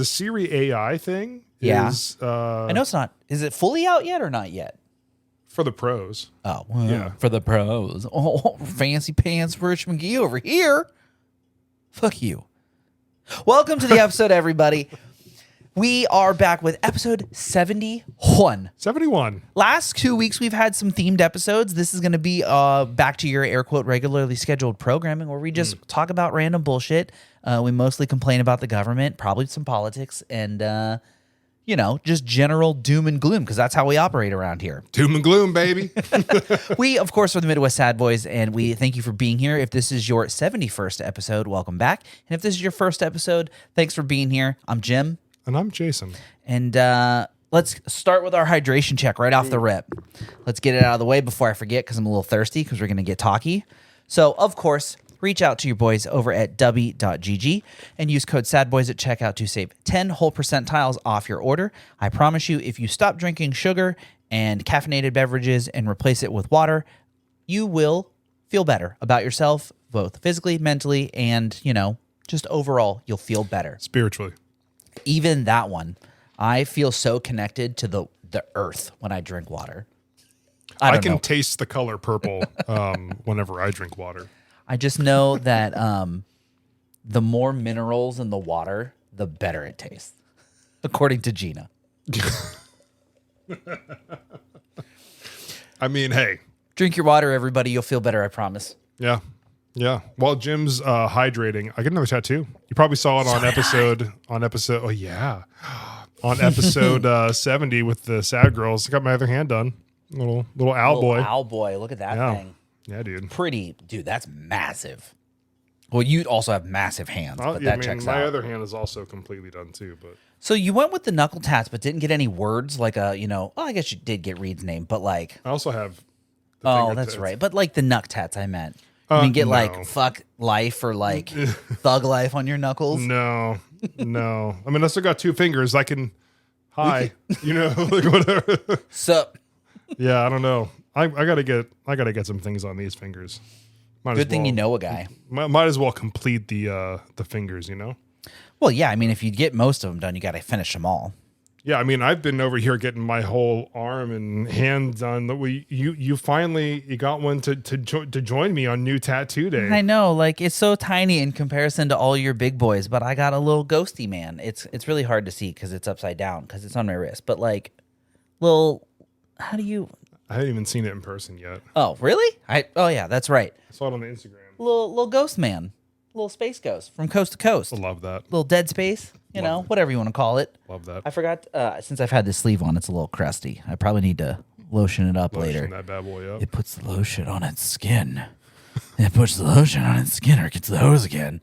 the Siri AI thing is I know it's not. Is it fully out yet or not yet? for the pros. Oh, well, Yeah. for the pros. Oh, fancy pants Rich McGee over here. Fuck you. Welcome to the episode, everybody. We are back with episode 71. 71. Last 2 weeks, we've had some themed episodes. This is going to be back to your air quote regularly scheduled programming where we just talk about random bullshit. We mostly complain about the government, probably some politics, and just general doom and gloom because that's how we operate around here. Doom and gloom, baby. We, of course, are the Midwest Sad Boys, and we thank you for being here. If this is your 71st episode, welcome back. And if this is your first episode, thanks for being here. I'm Jim. And I'm Jason. And let's start with our hydration check right off the rip. Let's get it out of the way before I forget because I'm a little thirsty because we're going to get talky. So, of course, reach out to your boys over at w.gg and use code SADBOYS at checkout to save 10 whole percentiles off your order. I promise you, if you stop drinking sugar and caffeinated beverages and replace it with water, you will feel better about yourself, both physically, mentally, and, just overall, you'll feel better. Spiritually. Even that one, I feel so connected to the earth when I drink water. I can know. taste the color purple whenever I drink water. I just know that the more minerals in the water, the better it tastes, according to Gina. I mean, hey. Drink your water, everybody. You'll feel better, I promise. Yeah. Yeah. While Jim's hydrating, I get another tattoo. You probably saw it on episode. Oh yeah, on episode 70 with the Sad Girls. I got my other hand done. Little owl boy. Owl boy. Look at that thing. Yeah, dude. Pretty, dude. That's massive. Well, you also have massive hands, but that checks out. My other hand is also completely done too. But so you went with the knuckle tats, but didn't get any words like I guess you did get Reed's name, but like. I also have. Oh, that's right. But like the knuck tats, I meant. You can get like fuck life or like thug life on your knuckles. No. I mean, I still got two fingers. I can, like whatever. Sup? Yeah, I don't know. I gotta get some things on these fingers. Good thing you know a guy. Might as well complete the fingers, Well, yeah. I mean, if you get most of them done, you got to finish them all. Yeah, I mean, I've been over here getting my whole arm and hand done. You finally got one to join me on New Tattoo Day. I know, like it's so tiny in comparison to all your big boys, but I got a little ghosty man. It's really hard to see because it's upside down because it's on my wrist. But like, how do you? I haven't even seen it in person yet. Oh, really? Oh yeah, that's right. I saw it on the Instagram. Little ghost man, little space ghost from coast to coast. I love that. Little dead space. Whatever you want to call it. Love that. I forgot, since I've had this sleeve on, it's a little crusty. I probably need to lotion it up later. That bad boy up. It puts the lotion on its skin. It puts the lotion on its skin or it gets the hose again.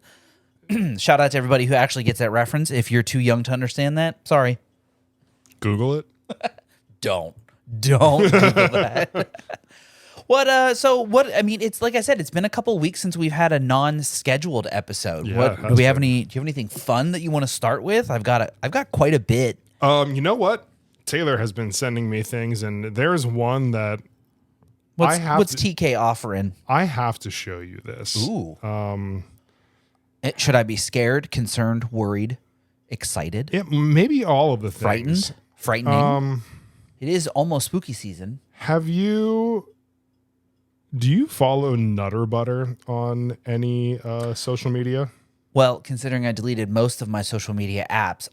Shout out to everybody who actually gets that reference. If you're too young to understand that, sorry. Google it. Don't Google that. It's like I said, it's been a couple weeks since we've had a non-scheduled episode. Yeah, do you have anything fun that you want to start with? I've got quite a bit. You know what? Taylor has been sending me things, and there's one that what's TK offering? I have to show you this. Ooh. Should I be scared, concerned, worried, excited? Maybe all of the things. Frightening. It is almost spooky season. Do you follow Nutter Butter on any social media? Well, considering I deleted most of my social media apps,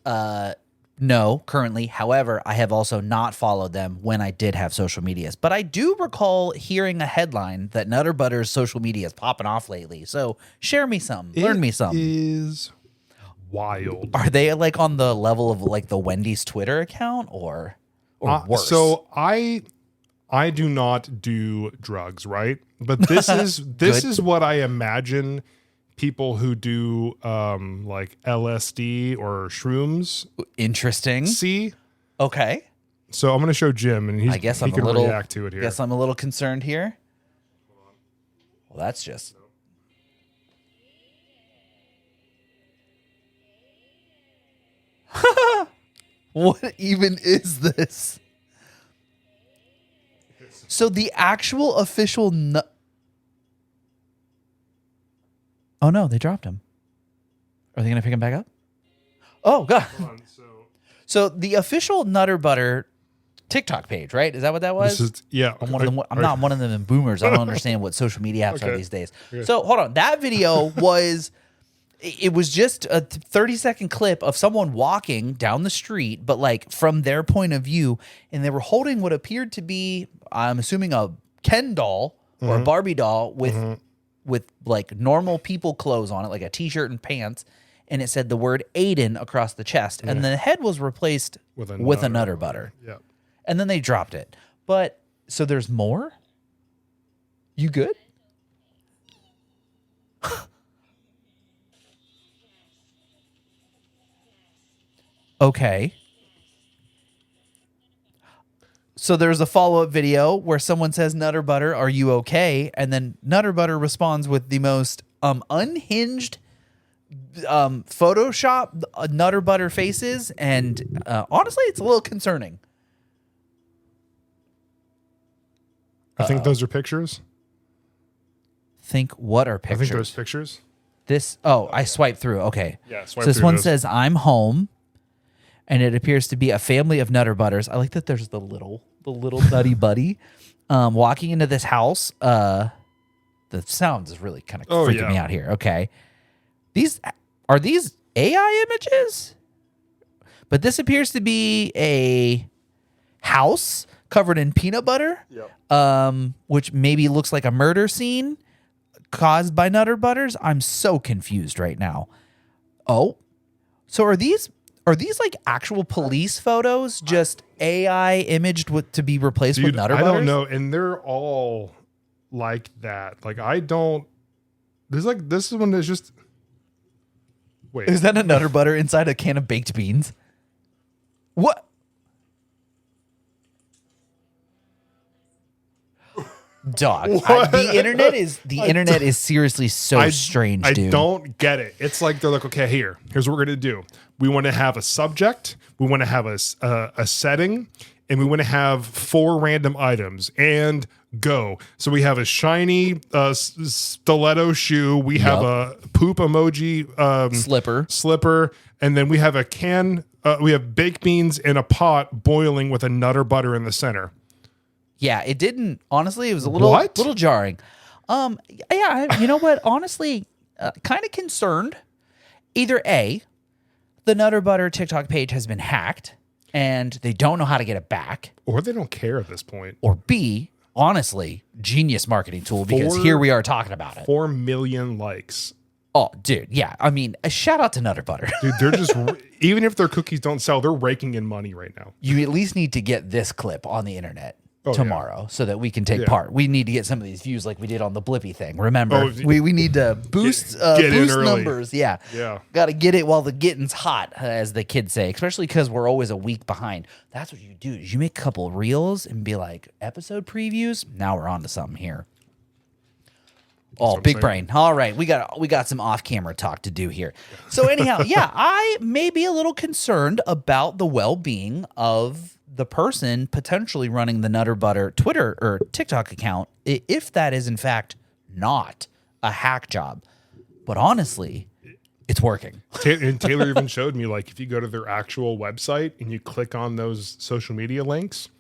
no, currently. However, I have also not followed them when I did have social medias. But I do recall hearing a headline that Nutter Butter's social media is popping off lately. So share me some. Learn me some. It is wild. Are they like on the level of like the Wendy's Twitter account or worse? So I do not do drugs, right? But this is what I imagine people who do like LSD or shrooms. Interesting. See? Okay. So I'm going to show Jim, and he can react to it here. I guess I'm a little concerned here. Well, that's just... What even is this? So the actual official... Oh, no, they dropped him. Are they going to pick him back up? Oh god. Hold on, So the official Nutter Butter TikTok page, right? Is that what that was? this is yeah. I'm not one of them boomers. I don't understand what social media apps are Okay. these days. Okay. So hold on. That video was it was just a 30-second clip of someone walking down the street, but like from their point of view, and they were holding what appeared to be, I'm assuming, a Ken doll or a Barbie doll with like normal people clothes on it, like a t-shirt and pants, and it said the word Aiden across the chest, and the head was replaced with a Nutter Butter. Yeah. And then they dropped it. But so there's more? You good? Okay. So there's a follow-up video where someone says, Nutter Butter, are you okay? And then Nutter Butter responds with the most unhinged Photoshop Nutter Butter faces. And honestly, it's a little concerning. I think those are pictures. Think what are I pictures? think those pictures. This, oh, I swiped through. Okay. Yeah, So swipe this through one those. says, I'm home. And it appears to be a family of Nutter Butters. I like that there's the little Nutty Buddy walking into this house. The sound is really kind of freaking me out here. Okay. Are these AI images? But this appears to be a house covered in peanut butter. Yep. Which maybe looks like a murder scene caused by Nutter Butters. I'm so confused right now. Oh, so are these like actual police photos, just AI imaged to be replaced with Dude, Nutter I Butters? don't know, and they're all like that. Like I don't. This is one that's just. Wait, Is that a Nutter Butter inside a can of baked beans? What? Dog. The internet is seriously so strange, dude. I don't get it. It's like they're like, okay, here's what we're gonna do. We want to have a subject, we want to have a setting, and we want to have 4 random items and go. So we have a shiny stiletto shoe. We have a poop emoji slipper, and then we have a can. We have baked beans in a pot boiling with a Nutter Butter in the center. Yeah, it didn't. Honestly, it was a little jarring. Yeah, you know what? Honestly, kind of concerned. Either A, the Nutter Butter TikTok page has been hacked and they don't know how to get it back, Or they don't care at this point. or B, honestly, genius marketing tool because here we are talking about it. 4 million likes. Oh, dude, yeah. I mean, a shout out to Nutter Butter. Dude, they're just even if their cookies don't sell, they're raking in money right now. You at least need to get this clip on the internet tomorrow so that we can take Yeah. part. We need to get some of these views like we did on the Blippy thing. Remember, Oh, we need to boost get in boost early. numbers. Yeah. Yeah. Got to get it while the getting's hot, as the kids say, especially because we're always a week behind. That's what you do. Is you make a couple of reels and be like, episode previews. Now we're on to something here. Oh, what I'm big saying. brain. All right, we got some off-camera talk to do here. So anyhow, yeah, I may be a little concerned about the well-being of the person potentially running the Nutter Butter Twitter or TikTok account, if that is in fact not a hack job. But honestly, it's working. And Taylor even showed me, like, if you go to their actual website and you click on those social media links,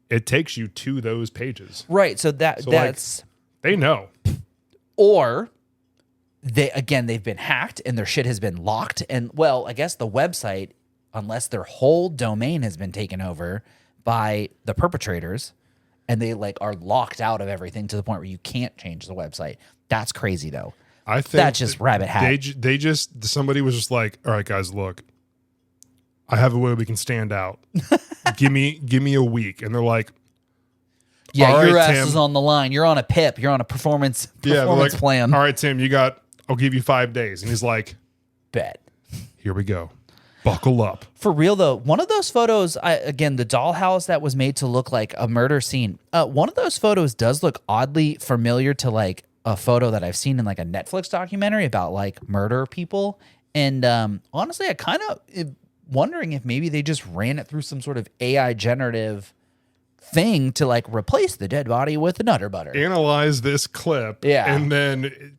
it takes you to those pages. Right. So that's They know. or they've been hacked and their shit has been locked. And well, I guess the website, unless their whole domain has been taken over by the perpetrators and they like are locked out of everything to the point where you can't change the website. That's crazy though. I think That's just rabbit hat. Somebody was just like, all right, guys, look, I have a way we can stand out. give me a week. And they're like, Yeah, all your right, ass Tim. is on the line. You're on a PIP. You're on a performance they're like, plan. all right, Tim, I'll give you 5 days. And he's like, Bet. here we go. Buckle up. For real though, one of those photos, again, the dollhouse that was made to look like a murder scene. One of those photos does look oddly familiar to like a photo that I've seen in like a Netflix documentary about like murder people. And honestly, I kind of wondering if maybe they just ran it through some sort of AI generative thing to like replace the dead body with the Nutter Butter. Analyze this clip. Yeah. And then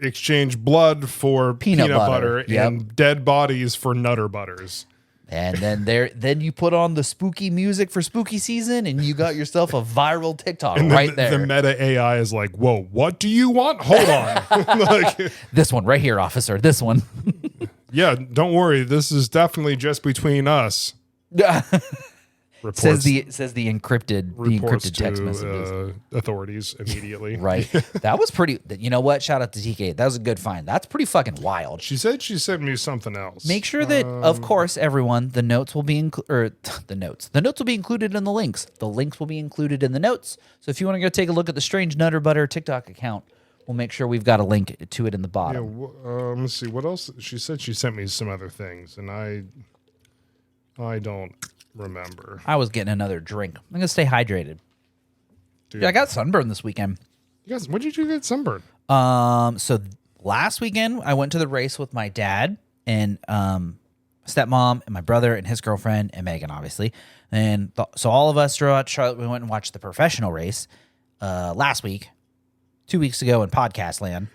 exchange blood for Peanut peanut, butter. butter, Yep. and dead bodies for Nutter Butters. And then you put on the spooky music for spooky season, and you got yourself a viral TikTok And right then there. the meta AI is like, whoa, what do you want? Hold on. Like, This one right here, officer. This one. yeah, don't worry. This is definitely just between us. Reports, says the encrypted reports text to messages. authorities immediately. Right. That was pretty. You know what? Shout out to TK. That was a good find. That's pretty fucking wild. She said she sent me something else. Make sure that, of course, everyone, the notes will be the notes will be included in the links. The links will be included in the notes. So if you want to go take a look at the Strange Nutter Butter TikTok account, we'll make sure we've got a link to it in the Yeah, bottom. let's see what else. She said she sent me some other things, and I don't remember. I was getting another drink. I'm gonna stay hydrated. Dude, Dude, I got sunburned this weekend. you guys, what did you get sunburned? So last weekend I went to the race with my dad and stepmom and my brother and his girlfriend and Megan, obviously. And so all of us drove out to Charlotte. We went and watched the professional race last week, 2 weeks ago in podcast land.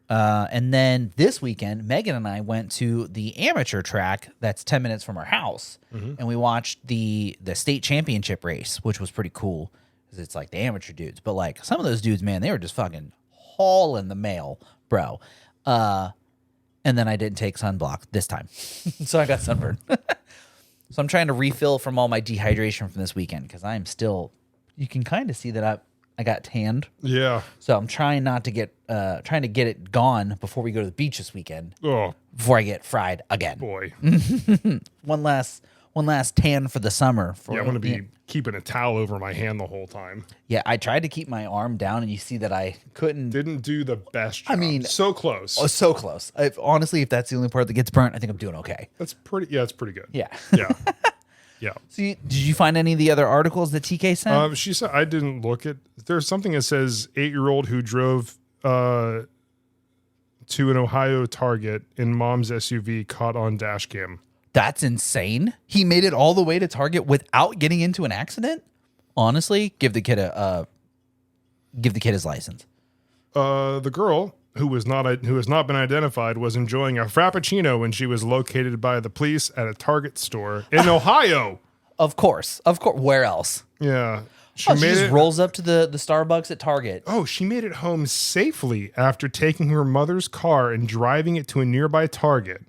And then this weekend, Megan and I went to the amateur track that's 10 minutes from our house, and we watched the state championship race, which was pretty cool because it's like the amateur dudes. But like some of those dudes, man, they were just fucking hauling the mail, bro. And then I didn't take sunblock this time, so I got sunburned. So I'm trying to refill from all my dehydration from this weekend because I'm still. You can kind of see that I got tanned. Yeah. So I'm trying not to get it gone before we go to the beach this weekend. Oh Before I get fried again. boy. One last tan for the summer. Yeah, I'm gonna be keeping a towel over my hand the whole time. Yeah, I tried to keep my arm down, and you see that I couldn't. Didn't do the best job. I mean- so close. Oh, so close. Honestly, if that's the only part that gets burnt, I think I'm doing okay. That's pretty. Yeah, it's pretty good. Yeah. Yeah. Yeah. So did you find any of the other articles that TK sent? She said I didn't look at. There's something that says 8-year-old who drove to an Ohio Target in mom's SUV caught on dash cam. That's insane. He made it all the way to Target without getting into an accident. Honestly, give the kid his license. The girl who has not been identified was enjoying a frappuccino when she was located by the police at a Target store in Ohio. Of course. Where else? Yeah, She just rolls up to the Starbucks at Target. Oh, she made it home safely after taking her mother's car and driving it to a nearby Target.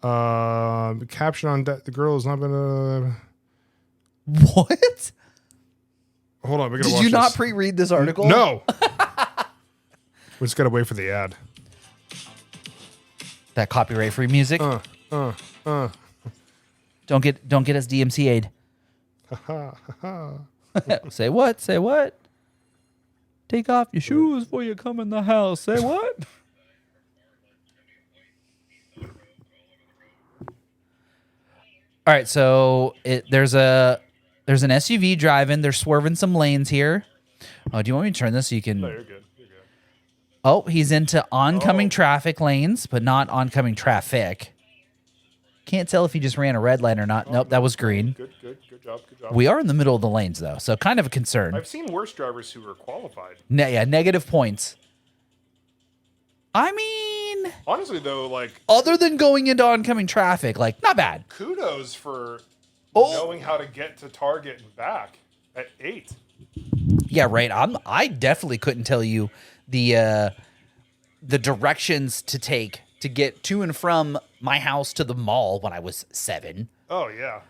The caption on the girl has not been. What? Hold on, we gotta Did watch you not this. pre-read this article? No. We just gotta wait for the ad. That copyright-free music. Don't get us DMCA'd. Say what? Say what? Take off your shoes before you come in the house. Say what? All right, so there's an SUV driving. They're swerving some lanes here. Oh, do you want me to turn this so you can? No, you're good. You're good. Oh, he's into oncoming traffic lanes, but not oncoming traffic. Can't tell if he just ran a red light or not. Nope, that was green. Good job. We are in the middle of the lanes, though, so kind of a concern. I've seen worse drivers who were qualified. Yeah, negative points. I mean, Honestly, though, like other than going into oncoming traffic, like, not bad. kudos for Oh. knowing how to get to Target and back at 8. Yeah, right. I definitely couldn't tell you the directions to take to get to and from my house to the mall when I was 7. Oh yeah.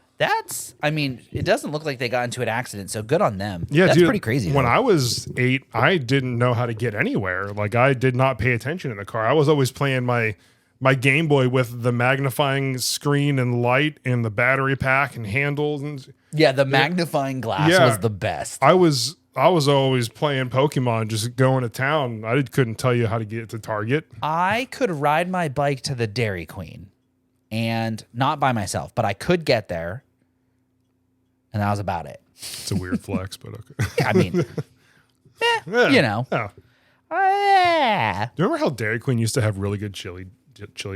I mean, it doesn't look like they got into an accident, so good on them. Yeah, That's dude, pretty crazy. When though. I was 8, I didn't know how to get anywhere. Like I did not pay attention in the car. I was always playing my Game Boy with the magnifying screen and light and the battery pack and handles and Yeah, the magnifying glass Yeah. was the best. I was always playing Pokemon, just going to town. I couldn't tell you how to get to Target. I could ride my bike to the Dairy Queen, and not by myself, but I could get there, and that was about it. It's a weird flex, but okay. I mean, Yeah. you know. Yeah. Do you remember how Dairy Queen used to have really good chili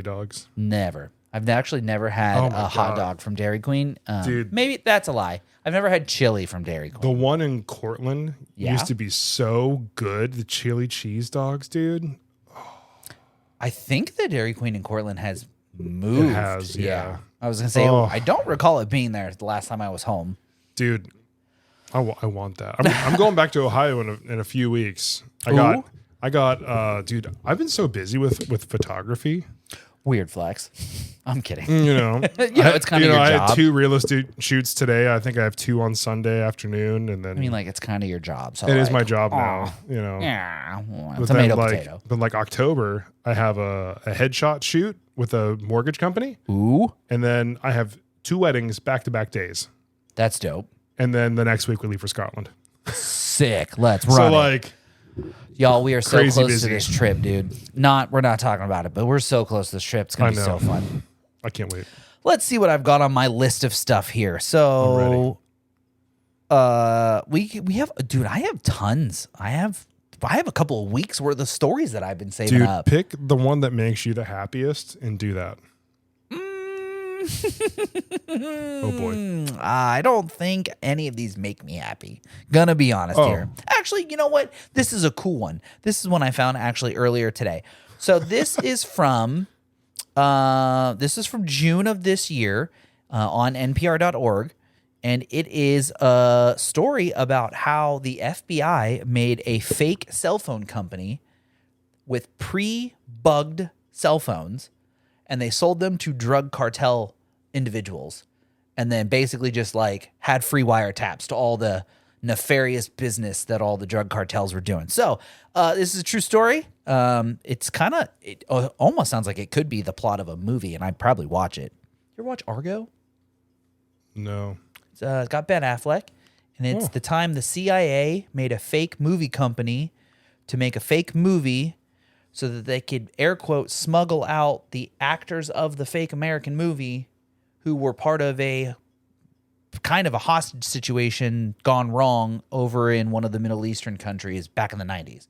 dogs? Never. I've actually never had Oh a my hot God. dog from Dairy Queen. Dude. Maybe that's a lie. I've never had chili from Dairy Queen. The one in Cortland Yeah? used to be so good. The chili cheese dogs, dude. Oh, I think the Dairy Queen in Cortland has moved. It has, yeah. I was gonna say Oh. I don't recall it being there the last time I was home. Dude, I want that. I'm going back to Ohio in a few weeks. Ooh. Dude, I've been so busy with photography. Weird flex. I'm kidding. You know, it's kind of your I job. had 2 real estate shoots today. I think I have 2 on Sunday afternoon, and then I mean, like it's kind of your job. So it is like, my job aw. now. You know, Yeah, well, but tomato then potato. like October, I have a headshot shoot with a mortgage company, Ooh, and then I have 2 weddings back to back days, that's dope. and then the next week we leave for Scotland. Sick. Let's run So it. like, Y'all, we are so crazy close busy. to this trip, dude. We're not talking about it, but we're so close to this trip. It's gonna I be so know. fun. I can't wait. Let's see what I've got on my list of stuff here. So, we have, dude. I have tons. I have a couple of weeks worth of stories that I've been saving Dude, up. pick the one that makes you the happiest and do that. Oh boy. I don't think any of these make me happy. Gonna be honest Oh. here. Actually, you know what? This is a cool one. This is one I found actually earlier today. So this is from June of this year on NPR.org, and it is a story about how the FBI made a fake cell phone company with pre-bugged cell phones, and they sold them to drug cartel individuals, and then basically just like had free wiretaps to all the nefarious business that all the drug cartels were doing. So this is a true story. It almost sounds like it could be the plot of a movie, and I'd probably watch it. You ever watch Argo? No. It's got Ben Affleck, and it's the time the CIA made a fake movie company to make a fake movie so that they could, air quote, smuggle out the actors of the fake American movie who were part of a kind of a hostage situation gone wrong over in one of the Middle Eastern countries back in the 90s,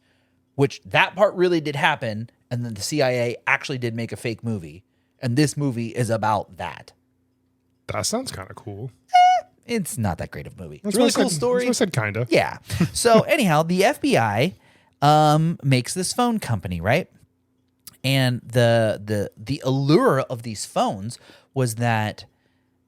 which that part really did happen. And then the CIA actually did make a fake movie. And this movie is about that. That sounds kind of cool. It's not that great of a movie. It's That's a really what I cool said- story. That's what I said kind of. Yeah. So anyhow, the FBI makes this phone company, right? And the allure of these phones was that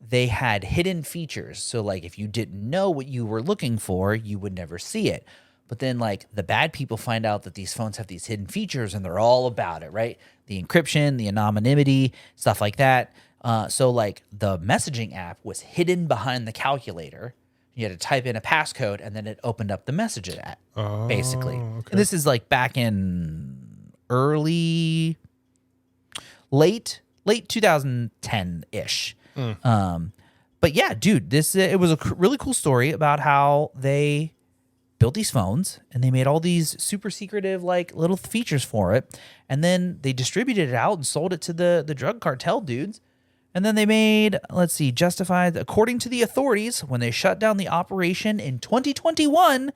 they had hidden features. So like if you didn't know what you were looking for, you would never see it. But then like the bad people find out that these phones have these hidden features and they're all about it, right? The encryption, the anonymity, stuff like that. So like the messaging app was hidden behind the calculator. You had to type in a passcode and then it opened up the messaging app, basically. okay. And this is like back in late 2010-ish. But yeah, dude, it was a really cool story about how they built these phones and they made all these super secretive like little features for it, and then they distributed it out and sold it to the drug cartel dudes. And then they made, justified, according to the authorities, when they shut down the operation in 2021,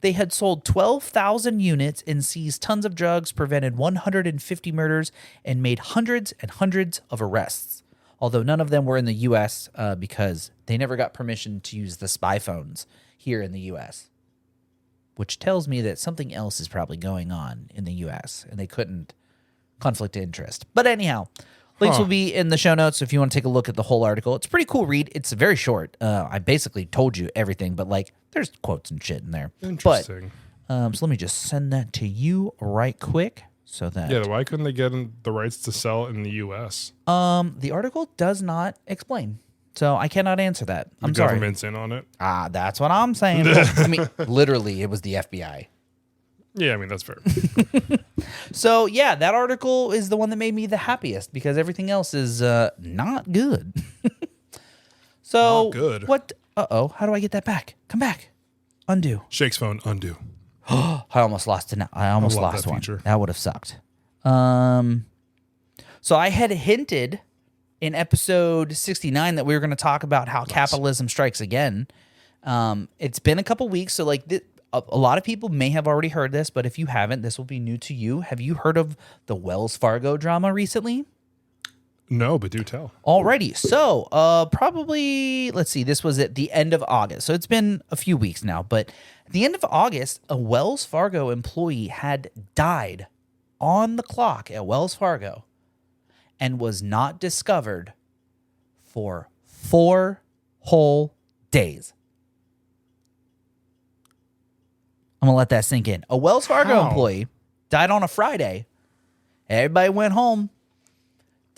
they had sold 12,000 units and seized tons of drugs, prevented 150 murders, and made hundreds and hundreds of arrests. Although none of them were in the U.S. Because they never got permission to use the spy phones here in the U.S., which tells me that something else is probably going on in the U.S. and they couldn't conflict of interest. But anyhow, links will be in the show notes if you want to take a look at the whole article. It's a pretty cool read. It's very short. I basically told you everything, but like there's quotes and shit in there. Interesting. But so let me just send that to you right quick so that Yeah, why couldn't they get the rights to sell in the U.S.? the article does not explain. So I cannot answer that. I'm The sorry. government's in on it. That's what I'm saying. I mean, literally, it was the FBI. Yeah, I mean, that's fair. So yeah, that article is the one that made me the happiest because everything else is not good. So Not good. What? How do I get that back? Come back. Undo. Shake's phone, undo. I almost lost it. I almost love lost that one. feature. That would have sucked. So I had hinted in episode 69 that we were going to talk about how capitalism strikes again. It's been a couple weeks, so like a lot of people may have already heard this, but if you haven't, this will be new to you. Have you heard of the Wells Fargo drama recently? No, but do tell. Alrighty, so probably, let's see, this was at the end of August. So it's been a few weeks now, but at the end of August, a Wells Fargo employee had died on the clock at Wells Fargo and was not discovered for 4 whole days. I'm going to let that sink in. A Wells Fargo employee died on a Friday. Everybody went home.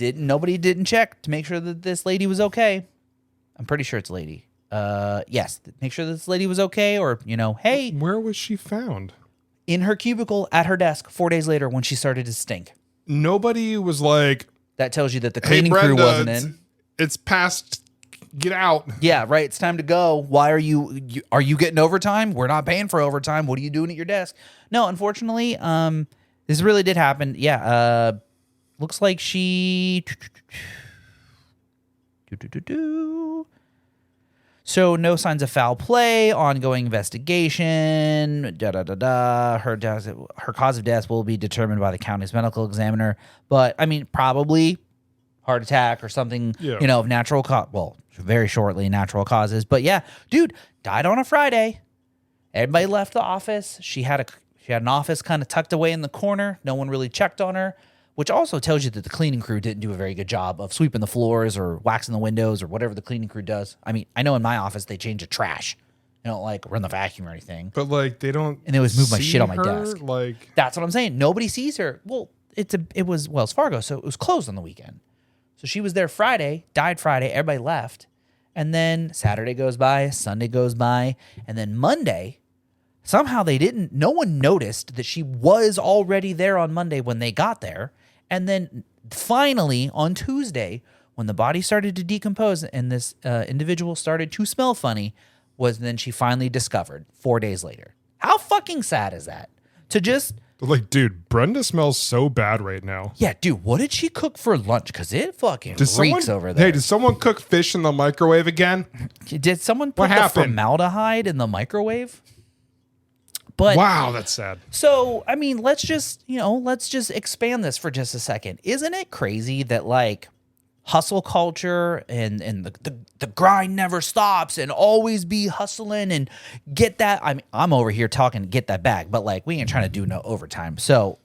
Nobody didn't check to make sure that this lady was okay. I'm pretty sure it's a lady. Yes, make sure this lady was okay, or, hey. Where was she found? In her cubicle at her desk 4 days later when she started to stink. Nobody was like, that tells you that the hey, cleaning Brenda, crew wasn't in. It's past. Get out. Yeah, right. It's time to go. Why are you getting overtime? We're not paying for overtime. What are you doing at your desk? No, unfortunately, this really did happen. Yeah. Looks like she. So no signs of foul play, ongoing investigation, Her cause of death will be determined by the county's medical examiner. But, I mean, probably heart attack or something, of natural very shortly natural causes. But yeah, dude, died on a Friday. Everybody left the office. She had an office kind of tucked away in the corner. No one really checked on her, which also tells you that the cleaning crew didn't do a very good job of sweeping the floors or waxing the windows or whatever the cleaning crew does. I mean, I know in my office they change the trash. They don't like run the vacuum or anything. But like they don't. And they always move my shit on my her? desk. Like that's what I'm saying. Nobody sees her. Well, it was Wells Fargo, so it was closed on the weekend. So she was there Friday, died Friday. Everybody left, and then Saturday goes by, Sunday goes by, and then Monday. Somehow no one noticed that she was already there on Monday when they got there. And then finally on Tuesday, when the body started to decompose and this individual started to smell funny, was then she finally discovered 4 days later. How fucking sad is that? To just... Like, dude, Brenda smells so bad right now. Yeah, dude, what did she cook for lunch? Because it fucking reeks over there. Hey, did someone cook fish in the microwave again? Did someone put the formaldehyde in the microwave? But wow, that's sad. So, I mean, let's just expand this for just a second. Isn't it crazy that like hustle culture and the grind never stops and always be hustling and get that? I mean, I'm over here talking get that bag, but like we ain't trying to do no overtime. So,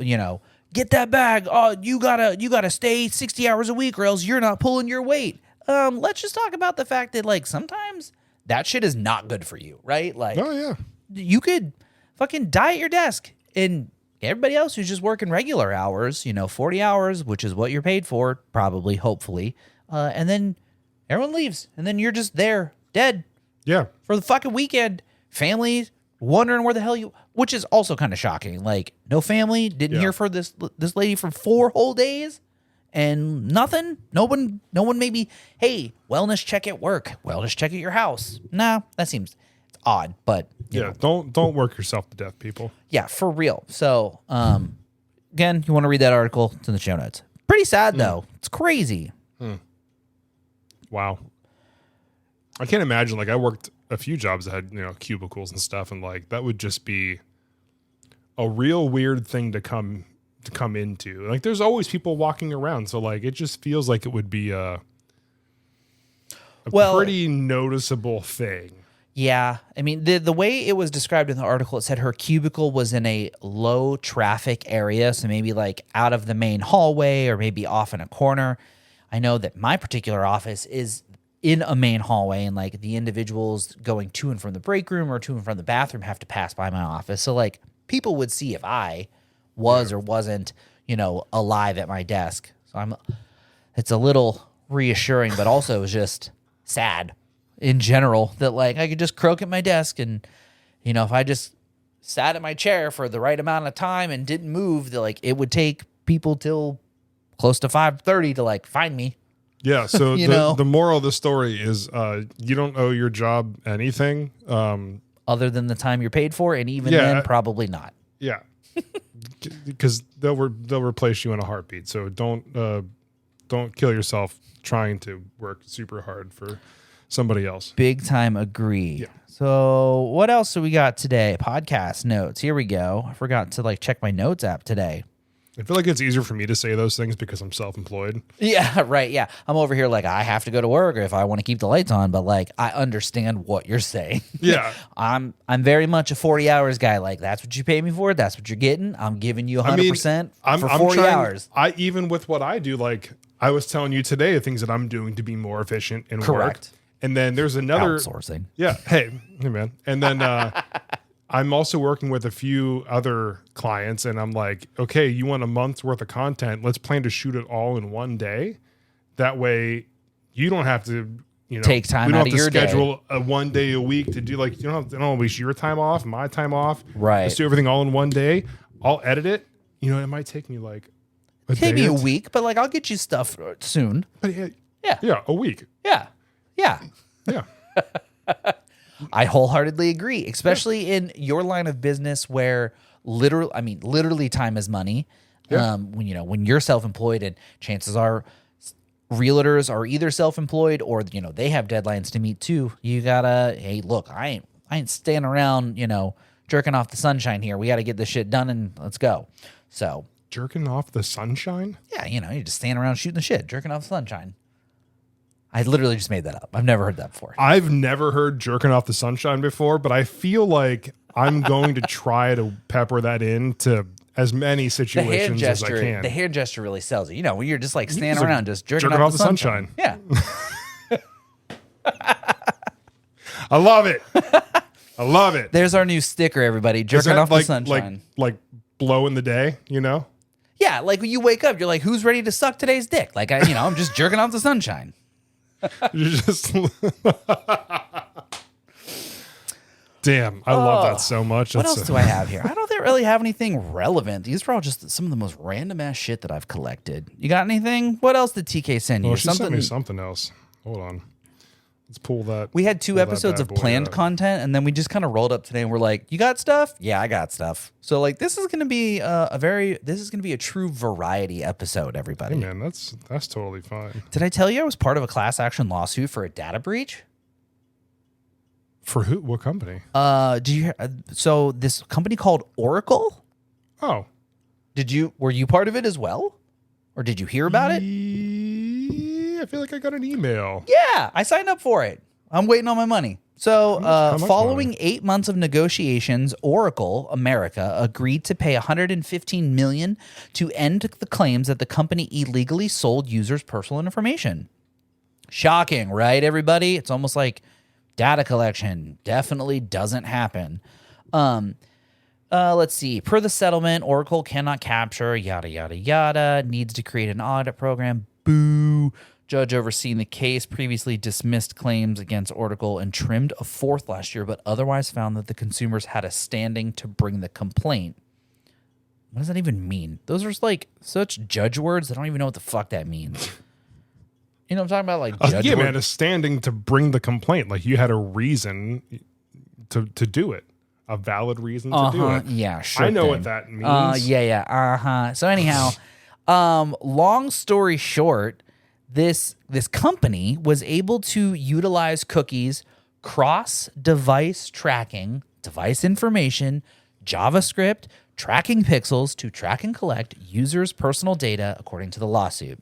get that bag. Oh, you gotta stay 60 hours a week or else you're not pulling your weight. Let's just talk about the fact that like sometimes that shit is not good for you, right? Like, oh yeah, you could fucking die at your desk, and everybody else who's just working regular hours, 40 hours, which is what you're paid for, probably, hopefully. And then everyone leaves, and then you're just there, dead. Yeah. For the fucking weekend. Family wondering where the hell which is also kind of shocking. Like, no family, didn't hear from this lady for 4 whole days, and nothing. No one maybe, hey, wellness check at work, wellness check at your house. Nah, that seems... odd, but don't work yourself to death, people. Yeah, for real. So, again, you want to read that article? It's in the show notes. Pretty sad though. It's crazy. Wow. I can't imagine. Like, I worked a few jobs that had cubicles and stuff, and like that would just be a real weird thing to come into. Like, there's always people walking around, so like it just feels like it would be a pretty noticeable thing. Yeah. I mean, the way it was described in the article, it said her cubicle was in a low traffic area. So maybe like out of the main hallway or maybe off in a corner. I know that my particular office is in a main hallway, and like the individuals going to and from the break room or to and from the bathroom have to pass by my office. So like people would see if I was or wasn't, alive at my desk. So it's a little reassuring, but also just sad in general that like I could just croak at my desk, and if I just sat in my chair for the right amount of time and didn't move, that like it would take people till close to 5:30 to like find me. Yeah. So the moral of the story is you don't owe your job anything other than the time you're paid for, and even then probably not. Yeah. Because they'll replace you in a heartbeat. So don't kill yourself trying to work super hard for somebody else. Big time agree. Yeah. So what else do we got today? Podcast notes. Here we go. I forgot to like check my notes app today. I feel like it's easier for me to say those things because I'm self-employed. Yeah, right. Yeah. I'm over here like I have to go to work if I want to keep the lights on, but like I understand what you're saying. Yeah. I'm very much a 40 hours guy. Like that's what you pay me for. That's what you're getting. I'm giving you 100% for 40 hours. I even with what I do, like I was telling you today, the things that I'm doing to be more efficient in work. Correct. And then there's another Outsourcing. Yeah. Hey man. And then I'm also working with a few other clients, and I'm like, okay, you want a month's worth of content? Let's plan to shoot it all in one day. That way, you don't have to, take time we don't out have of to your day. schedule a 1 day a week to do like you don't waste your time off, my time off. Right. Let's do everything all in one day. I'll edit it. It might take me like Maybe a or two. week, but like I'll get you stuff soon. But yeah, a week. Yeah. Yeah. Yeah. I wholeheartedly agree, especially in your line of business where literally time is money. Yeah. When you're self-employed, and chances are realtors are either self-employed or they have deadlines to meet too. You gotta, hey, look, I ain't staying around, jerking off the sunshine here. We got to get this shit done and let's go. So Jerking off the sunshine? yeah, you're just standing around shooting the shit, jerking off the sunshine. I literally just made that up. I've never heard that before. I've never heard jerking off the sunshine before, but I feel like I'm going to try to pepper that into as many The situations as I can. the hand gesture really sells it. When you're just like standing Just like around, just jerking off the sunshine. Yeah. I love it. I love it. There's our new sticker, everybody. Is Jerking that off the sunshine. like blowing the day, Yeah, like when you wake up, you're like, who's ready to suck today's dick? Like, I'm just jerking off the sunshine. You just Damn, I love that so much. What else do I have here? I don't really have anything relevant. These are all just some of the most random ass shit that I've collected. You got anything? What else did TK send you? Well, she sent me something else. Hold on. Let's pull that. We had 2 pull that episodes bad of boy planned up. content, and then we just kind of rolled up today and we're like, you got stuff? Yeah, I got stuff. So like this is gonna be a true variety episode, everybody. Hey man, that's totally fine. Did I tell you I was part of a class action lawsuit for a data breach? For who? What company? Did you hear, so this company called Oracle? Oh. Were you part of it as well? Or did you hear about it? I feel like I got an email. Yeah, I signed up for it. I'm waiting on my money. So, how much following money? 8 months of negotiations, Oracle America agreed to pay $115 million to end the claims that the company illegally sold users' personal information. Shocking, right, everybody? It's almost like data collection definitely doesn't happen. Let's see. Per the settlement, Oracle cannot capture, yada, yada, yada, needs to create an audit program. Boo. Judge overseeing the case previously dismissed claims against Oracle and trimmed a 4th last year, but otherwise found that the consumers had a standing to bring the complaint. What does that even mean? Those are like such judge words. I don't even know what the fuck that means. You know what I'm talking about? Like judge Yeah, word? man, a standing to bring the complaint. Like you had a reason to do it. A valid reason to do it. Yeah, sure. I know thing. what that means. Yeah. So anyhow, long story short, this company was able to utilize cookies, cross-device tracking, device information, JavaScript, tracking pixels to track and collect users' personal data, according to the lawsuit.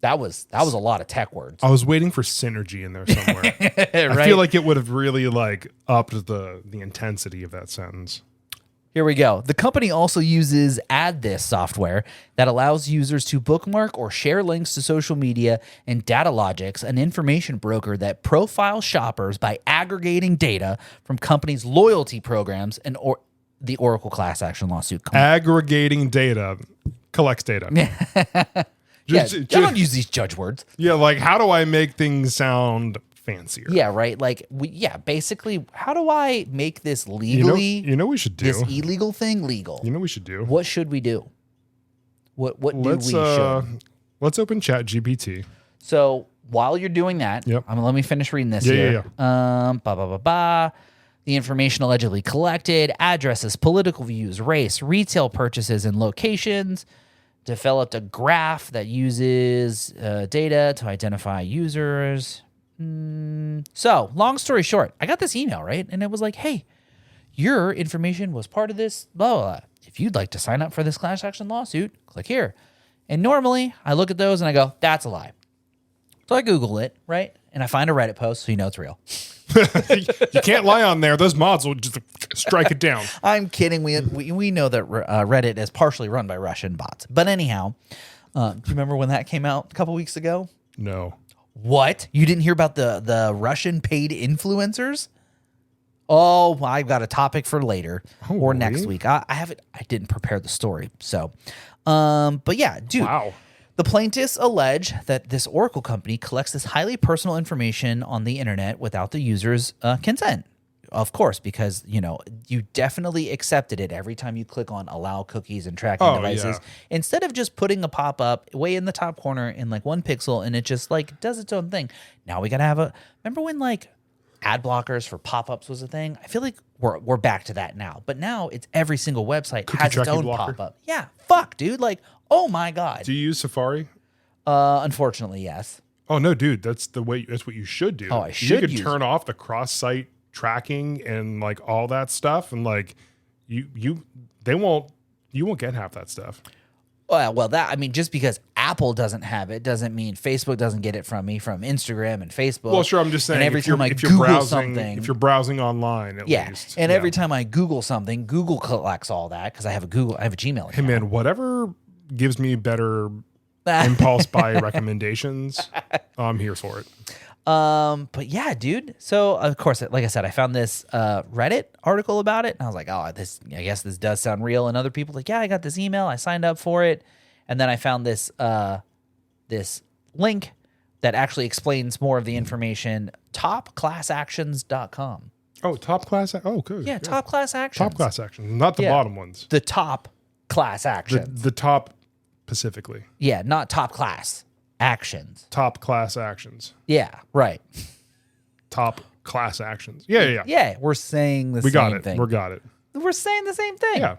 That was a lot of tech words. I was waiting for synergy in there somewhere. Right? I feel like it would have really like upped the intensity of that sentence. Here we go. The company also uses AddThis software that allows users to bookmark or share links to social media, and Datalogix, an information broker that profiles shoppers by aggregating data from companies' loyalty programs, and the Oracle class action lawsuit. Aggregating data collects data. I don't use these judge words. Yeah, like how do I make things sound fancier? Yeah, right. Like, basically, how do I make this legally? You know what we should do. This illegal thing legal. You know what we should do. What should we do? What do we should? Let's open Chat GPT. So while you're doing that, Yep. let me finish reading this Yeah, here. yeah, The information allegedly collected: addresses, political views, race, retail purchases, and locations. Developed a graph that uses data to identify users. So, long story short, I got this email, right? And it was like, hey, your information was part of this, blah, blah, blah. If you'd like to sign up for this class action lawsuit, click here. And normally I look at those and I go, that's a lie. So I Google it, right? And I find a Reddit post so you know it's real. You can't lie on there. Those mods will just strike it down. I'm kidding. We know that Reddit is partially run by Russian bots. But anyhow, do you remember when that came out a couple weeks ago? No. What? You didn't hear about the Russian paid influencers? Oh, I've got a topic for later or next week. I didn't prepare the story. So, but yeah, dude. Wow. The plaintiffs allege that this Oracle company collects this highly personal information on the internet without the user's consent. Of course, because, you definitely accepted it every time you click on allow cookies and tracking devices. Yeah. Instead of just putting a pop-up way in the top corner in like 1 pixel and it just like does its own thing. Now we got to have remember when like ad blockers for pop-ups was a thing? I feel like we're back to that now. But now it's every single website has its tracking own blocker? pop-up. Yeah, fuck, dude. Like, oh my God. Do you use Safari? Unfortunately, yes. Oh no, dude, that's what you should do. Oh, I should You could use turn off the cross-site tracking and like all that stuff, and like you won't get half that stuff. Well, just because Apple doesn't have it doesn't mean Facebook doesn't get it from me from Instagram and Facebook. Well, sure, I'm just saying And every if you're time I if you're Google browsing something, if you're browsing online at least. and every time I Google something, Google collects all that because I have a Gmail account. Hey man, whatever gives me better impulse buy recommendations, I'm here for it. But yeah, dude. So of course, like I said, I found this Reddit article about it, and I was like, oh, I guess this does sound real. And other people like, yeah, I got this email, I signed up for it, and then I found this this link that actually explains more of the information. Topclassactions.com. Oh, top class. Oh, good. Yeah, top class actions. Top class actions, not the Yeah. bottom ones. The top class actions. The top specifically. Yeah, not top class actions. Top class actions. Yeah, right. Top class actions. Yeah. Yeah, we're saying the We same got it. thing. We got it. We're saying the same thing. Yeah.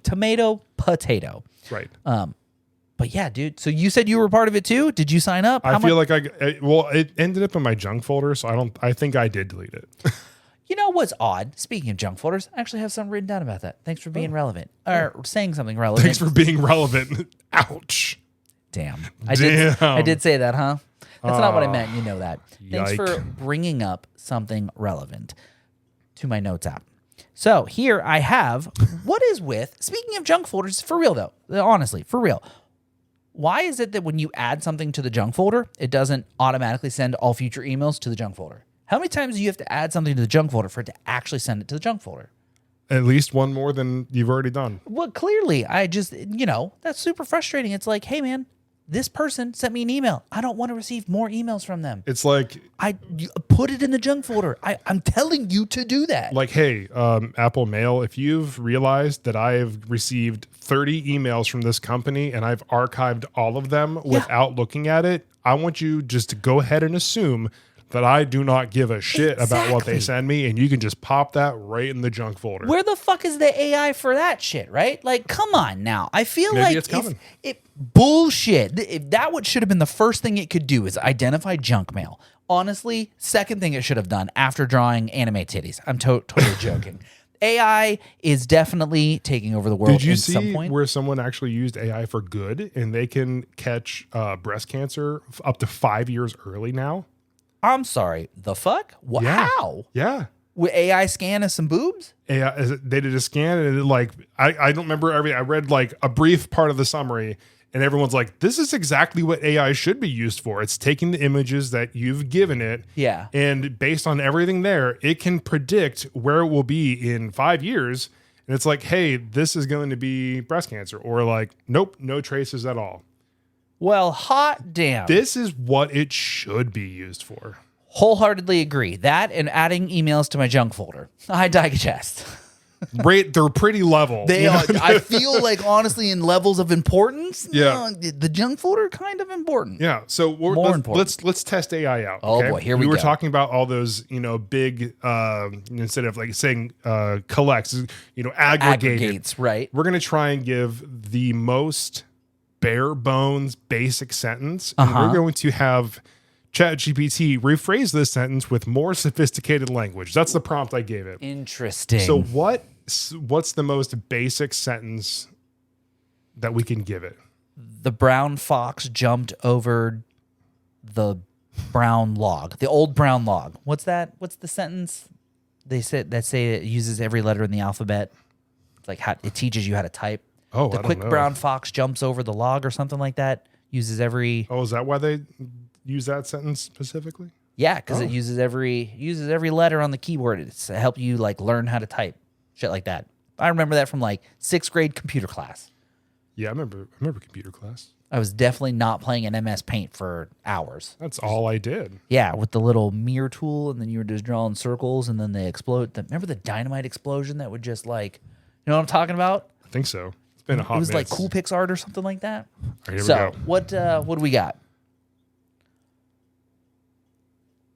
Tomato, potato. Right. But yeah, dude. So you said you were part of it too? Did you sign up? I feel like it ended up in my junk folder, so I think I did delete it. You know what's odd? Speaking of junk folders, I actually have something written down about that. Thanks for being relevant. Or saying something relevant. Thanks for being relevant. Ouch. Damn. Damn. I did say that, huh? That's not what I meant. You know that. Thanks Yike. for bringing up something relevant to my notes app. So here I have what is with, speaking of junk folders, for real though, honestly, for real. Why is it that when you add something to the junk folder, it doesn't automatically send all future emails to the junk folder? How many times do you have to add something to the junk folder for it to actually send it to the junk folder? At least one more than you've already done. Well, clearly, I just, that's super frustrating. It's like, hey, man, this person sent me an email. I don't want to receive more emails from them. It's like, You put it in the junk folder. I'm telling you to do that. hey, Apple Mail, if you've realized that I have received 30 emails from this company and I've archived all of them without looking at it, I want you just to go ahead and assume that I do not give a shit about what they send me, and you can just pop that right in the junk folder. Where the fuck is the AI for that shit, right? Like, come on now. I feel Maybe like it's coming. bullshit. If that would should have been the first thing it could do is identify junk mail. Honestly, second thing it should have done after drawing anime titties. I'm totally joking. AI is definitely taking over the world. Did you at some see point. where someone actually used AI for good, and they can catch breast cancer up to 5 years early now? I'm sorry. The fuck? Yeah. How? Yeah. With AI scan of some boobs? AI, they did a scan, and I don't remember I read like a brief part of the summary, and everyone's like, this is exactly what AI should be used for. It's taking the images that you've given it. Yeah. And based on everything there, it can predict where it will be in 5 years. And it's like, hey, this is going to be breast cancer, or like, nope, no traces at all. Well, hot damn. This is what it should be used for. Wholeheartedly agree. That and adding emails to my junk folder. I digest. They're pretty level. They are. I feel like honestly, in levels of importance, Yeah. the junk folder kind of important. Yeah. So let's test AI out. Oh, okay? boy, here we were go. talking about all those, big instead of like saying collects, aggregated. Aggregates, right? We're gonna try and give the most bare bones basic sentence, and we're going to have ChatGPT, rephrase this sentence with more sophisticated language. That's the prompt I gave it. Interesting. So what's the most basic sentence that we can give it? The brown fox jumped over the brown log, the old brown log. What's that? What's the sentence they say it uses every letter in the alphabet? It's like how it teaches you how to type. Oh, the I don't quick know. brown fox jumps over the log or something like that. Uses every Oh, is that why they use that sentence specifically? yeah, because it uses every letter on the keyboard. It's to help you like learn how to type, shit like that. I remember that from like 6th grade computer class. Yeah, I remember computer class. I was definitely not playing an MS Paint for hours. That's all I did. Yeah, with the little mirror tool, and then you were just drawing circles, and then they explode. Remember the dynamite explosion that would just like, you know what I'm talking about? I think so. It's been a hot It was minute. like Cool Pix art or something like that. All right, here we So go. what do we got?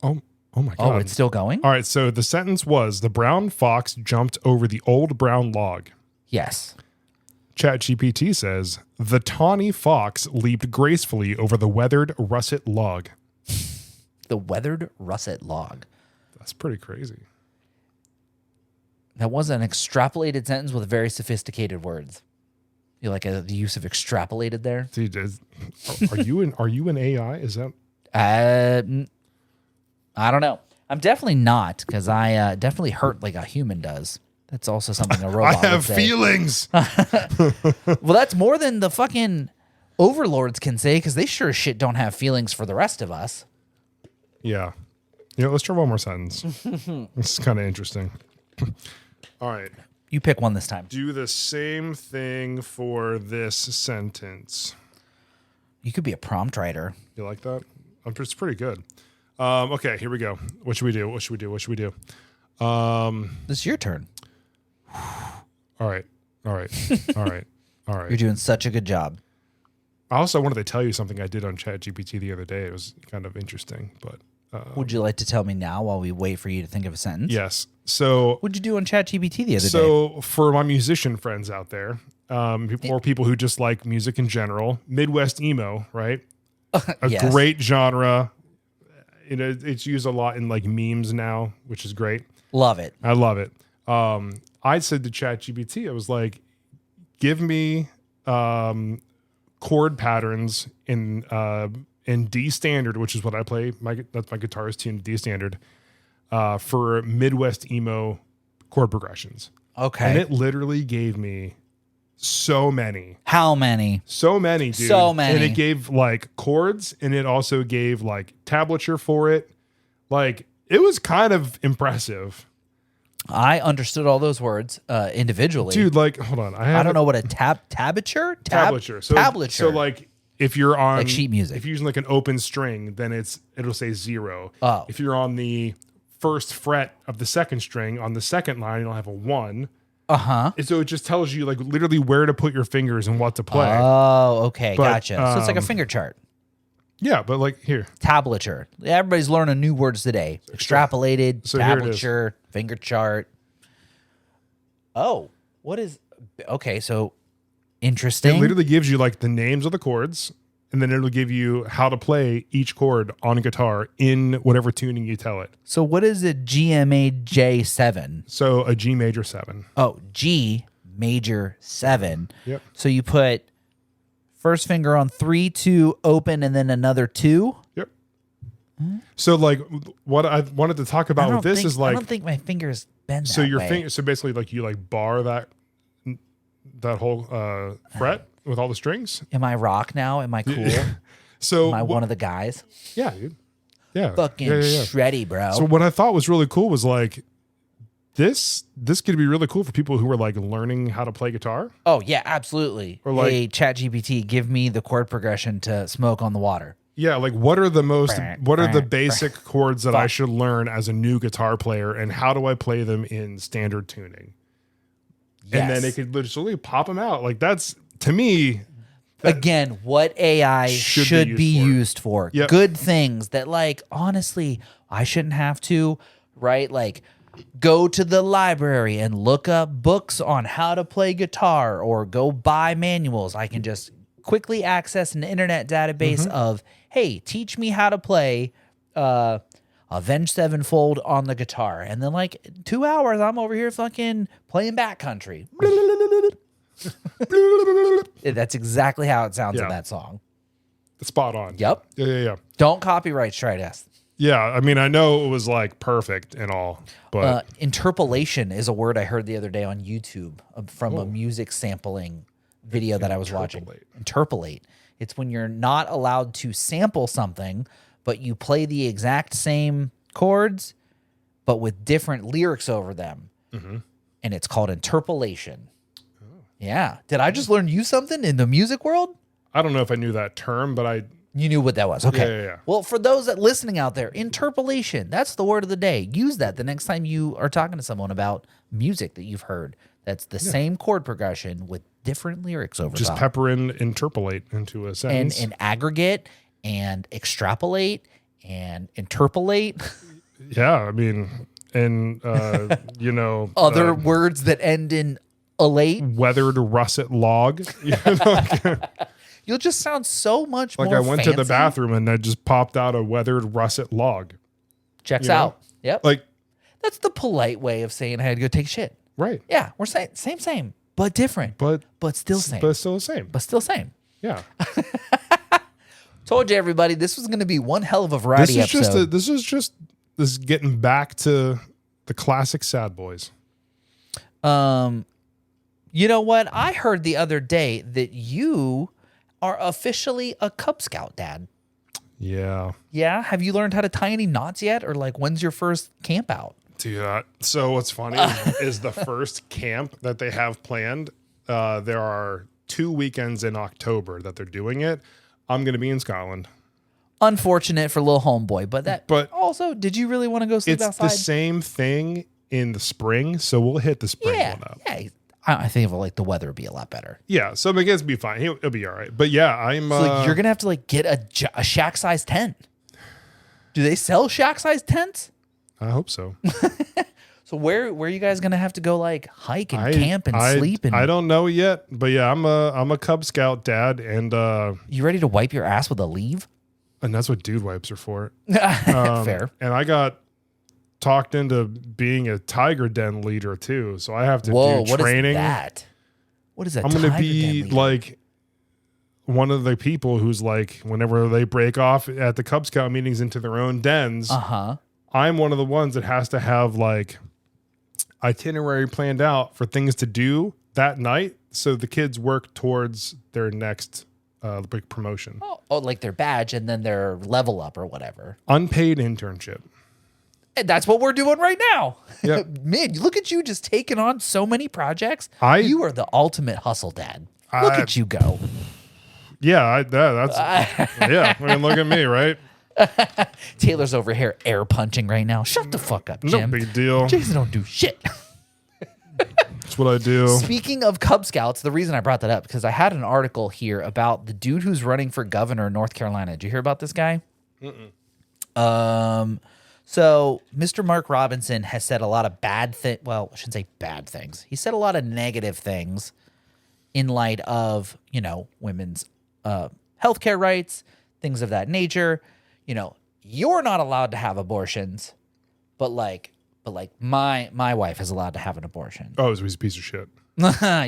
Oh my God. Oh, it's still going? All right, so the sentence was, the brown fox jumped over the old brown log. Yes. ChatGPT says, the tawny fox leaped gracefully over the weathered russet log. The weathered russet log. That's pretty crazy. That was an extrapolated sentence with very sophisticated words. You like the use of extrapolated there? Dude, are you an AI? Is that I don't know. I'm definitely not, because I definitely hurt like a human does. That's also something a I robot would have say. feelings. Well, that's more than the fucking overlords can say, because they sure as shit don't have feelings for the rest of us. Yeah. Let's try one more sentence. This is kind of interesting. All right. You pick one this time. Do the same thing for this sentence. You could be a prompt writer. You like that? It's pretty good. Okay, here we go. What should we do? What should we do? What should we do? This is your turn. All right. All right. All right. All You're right. doing such a good job. I also wanted to tell you something I did on ChatGPT the other day. It was kind of interesting, but Would you like to tell me now while we wait for you to think of a sentence? yes. So What'd you do on ChatGPT the other day? So for my musician friends out there, or people who just like music in general, Midwest emo, right? A Yes. great genre. It's used a lot in like memes now, which is great. Love it. I love it. I said to ChatGPT, I was like, give me chord patterns in D standard, which is what I play. That's my guitar is tuned to D standard for Midwest emo chord progressions. Okay. And it literally gave me so many. How many? So many, dude. So many. And it gave like chords, and it also gave like tablature for it. Like, it was kind of impressive. I understood all those words individually. Dude, like, hold on. I don't know what a tablature? Tablature. Tablature. So like, if you're on Like sheet music. if you're using like an open string, then it'll say 0. Oh. If you're on the first fret of the second string, on the second line, you'll have a 1. Uh-huh. And so it just tells you like literally where to put your fingers and what to play. Oh, okay. But, Gotcha. So it's like a finger chart. Yeah, but like here. Tablature. Everybody's learning new words today. Extrapolated, so here it is. tablature, finger chart. Oh, what is... Okay, so It interesting. literally gives you like the names of the chords, and then it'll give you how to play each chord on a guitar in whatever tuning you tell it. So what is a GMA J7? So a G major 7. Oh, G major 7. Yep. So you put first finger on 3, 2, open, and then another 2. Yep. So like what I wanted to talk about with this is I like, don't think my fingers bend so that your way. finger, so basically like you like bar that whole fret with all the strings. Am I rock now? Am I cool? So Am I one of the guys? yeah, dude. Yeah. Fucking yeah. shreddy, bro. So what I thought was really cool was like this could be really cool for people who are like learning how to play guitar. Oh yeah, absolutely. Or like- Hey, ChatGPT, give me the chord progression to "Smoke on the Water." Yeah, like what are the basic chords that I should learn as a new guitar player, and how do I play them in standard tuning? And then Yes. it could literally pop them out. Like that's, to me, Again, what AI should be used for. Yep. Good things that, like, honestly, I shouldn't have to, right? Like, go to the library and look up books on how to play guitar or go buy manuals. I can just quickly access an internet database of, hey, teach me how to play Avenged Sevenfold on the guitar, and then like 2 hours I'm over here fucking playing backcountry. That's exactly how it sounds in Yeah. that song. Spot on. Yep. Yeah. Don't copyright strike us. Yeah, I mean, I know it was like perfect and all, but Interpolation is a word I heard the other day on YouTube from a music sampling video that I was watching. Interpolate. It's when you're not allowed to sample something, but you play the exact same chords, but with different lyrics over them. And it's called interpolation. Yeah. Did I just learn you something in the music world? I don't know if I knew that term, but You knew what that was. Okay. Yeah. Well, for those that listening out there, interpolation, that's the word of the day. Use that the next time you are talking to someone about music that you've heard. That's the same chord progression with different lyrics over just top. pepper and interpolate into a sentence. And aggregate and extrapolate and interpolate. Yeah, I mean, and you know, Other words that end in elate. weathered russet log. You'll just sound so much Like more I went to the fancy. bathroom and I just popped out a weathered russet log. Checks you know? out. Yep. Like, That's the polite way of saying I had to go take a shit. right, Yeah, we're saying same, but different. but Still same. but still the same. But still same. Yeah, Told you everybody, this was going to be one hell of a variety episode. this is getting back to the classic Sad Boys. You know what? I heard the other day that you are officially a Cub Scout, Dad. Yeah. Yeah? Have you learned how to tie any knots yet? Or like, when's your first camp out? Dude, so what's funny is the first camp that they have planned. There are 2 weekends in October that they're doing it. I'm going to be in Scotland. Unfortunate for little homeboy, but But also, did you really want to go sleep It's outside? the same thing in the spring, so we'll hit the spring Yeah. one up. Yeah. I think like the weather would be a lot better. Yeah, so McGinn's be fine. He'll be all right. But yeah, I'm. So like, you're gonna have to like get a shack size tent. Do they sell shack size tents? I hope so. So where are you guys gonna have to go like hike and camp and sleep? And I don't know yet, but yeah, I'm a Cub Scout dad, and you ready to wipe your ass with a leave? that's what dude wipes are for. Fair. And I got talked into being a tiger den leader too, so I have to Whoa, do what training. is that? What is that? I'm gonna tiger be den leader? like one of the people who's like, whenever they break off at the Cub Scout meetings into their own dens, I'm one of the ones that has to have like itinerary planned out for things to do that night, so the kids work towards their next big promotion. Oh, like their badge and then their level up or whatever. Unpaid internship. And that's what we're doing right now. Yep. Man, look at you just taking on so many projects. I- You are the ultimate hustle dad. Look at you go. Yeah, that's yeah. I mean, look at me, right? Taylor's over here air punching right now. Shut the fuck up, No Jim. big deal. Jason don't do shit. That's what I do. Speaking of Cub Scouts, the reason I brought that up because I had an article here about the dude who's running for governor in North Carolina. Did you hear about this guy? So Mr. Mark Robinson has said a lot of bad things. Well, I shouldn't say bad things. He said a lot of negative things in light of, you know, women's healthcare rights, things of that nature. You know, you're not allowed to have abortions, but my wife is allowed to have an abortion. Oh, he's a piece of shit.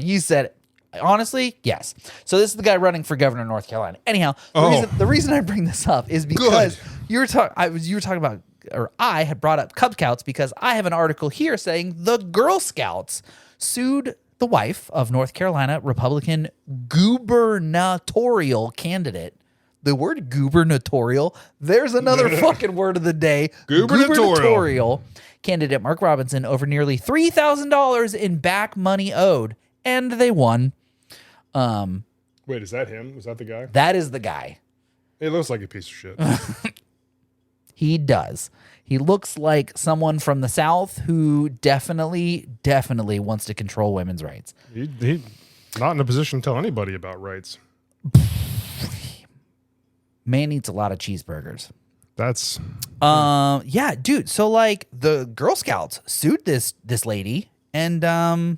You said it. Honestly, yes. So this is the guy running for governor of North Carolina. Anyhow, the reason I bring this up is because you were talking about, or I had brought up Cub Scouts because I have an article here saying the Girl Scouts sued the wife of North Carolina Republican gubernatorial candidate. The word gubernatorial, there's another fucking word of the day. Gubernatorial. Candidate Mark Robinson over nearly $3,000 in back money owed. And they won. Wait, is that him? Was that the guy? That is the guy. It looks like a piece of shit. He does. He looks like someone from the South who definitely wants to control women's rights. he not in a position to tell anybody about rights. Man eats a lot of cheeseburgers. That's Yeah, dude. So like the Girl Scouts sued this lady, and I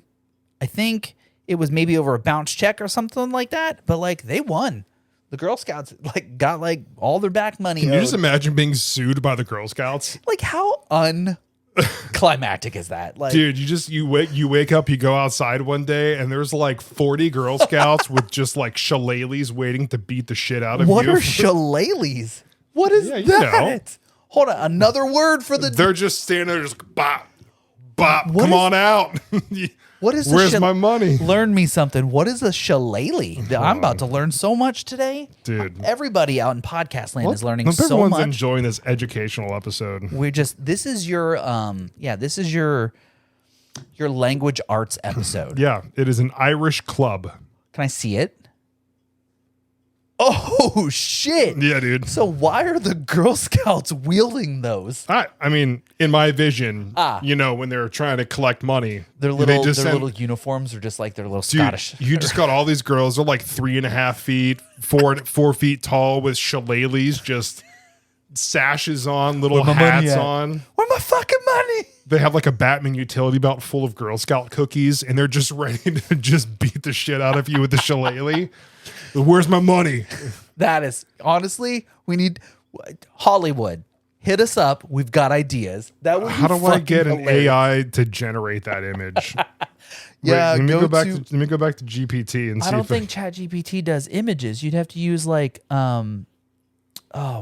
think it was maybe over a bounce check or something like that. But like they won. The Girl Scouts like got like all their back money. Can you just owed. imagine being sued by the Girl Scouts? Like how unclimactic is that? Like, Dude, you wake up, you go outside one day, and there's like 40 Girl Scouts with just like shillelaghs waiting to beat the shit out of what you. are shillelaghs? What is Yeah, you that? know. Hold on, another word for the. They're just standing there, just bop, bop. What Come is- on out. What is? Where's my money, Learn me something. What is a shillelagh? I'm about to learn so much today, dude? Everybody out in podcast land is learning Hope so everyone's much. enjoying this educational episode. We're just. This is your. This is your language arts episode. Yeah, it is an Irish club. Can I see it? Oh shit! Yeah, dude. So why are the Girl Scouts wielding those? I mean, in my vision, Ah. you know, when they're trying to collect money, Their they little just send- little uniforms are just like their little Dude, Scottish. you just got all these girls. They're like 3.5 feet, 4 feet tall, with shillelaghs, just sashes on, little Where my money hats at? on. Where my fucking money? They have like a Batman utility belt full of Girl Scout cookies, and they're just ready to just beat the shit out of you with the shillelagh. Where's my money? That is honestly, we need Hollywood. Hit us up. We've got ideas. That would be How do I fucking get an hilarious. AI to generate that image? Yeah, let me go go back. to- Let me go back to GPT and see I don't if think ChatGPT does images. You'd have to use like oh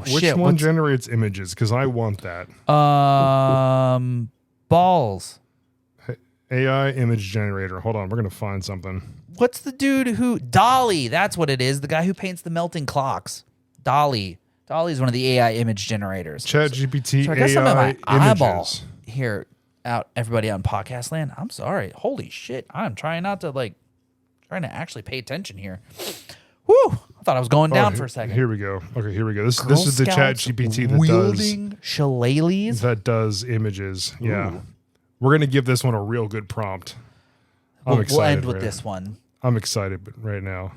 which shit. one generates images, because I want that. Balls. AI image generator. Hold on, we're gonna find something. What's the dude who Dolly? That's what it is. The guy who paints the melting clocks. Dolly. Dolly's one of the AI image generators. ChatGPT So I guess I'm at AI my eyeball images. here. Out everybody out in podcast land. I'm sorry. Holy shit. I'm trying not to trying to actually pay attention here. Woo! I thought I was going down for a second. Here we go. Okay, here we go. This Girl is the Scouts ChatGPT wielding shillelaghs. that does images. Yeah, we're gonna give this one a real good prompt. I'm We'll excited. end with right- this one. I'm excited right now.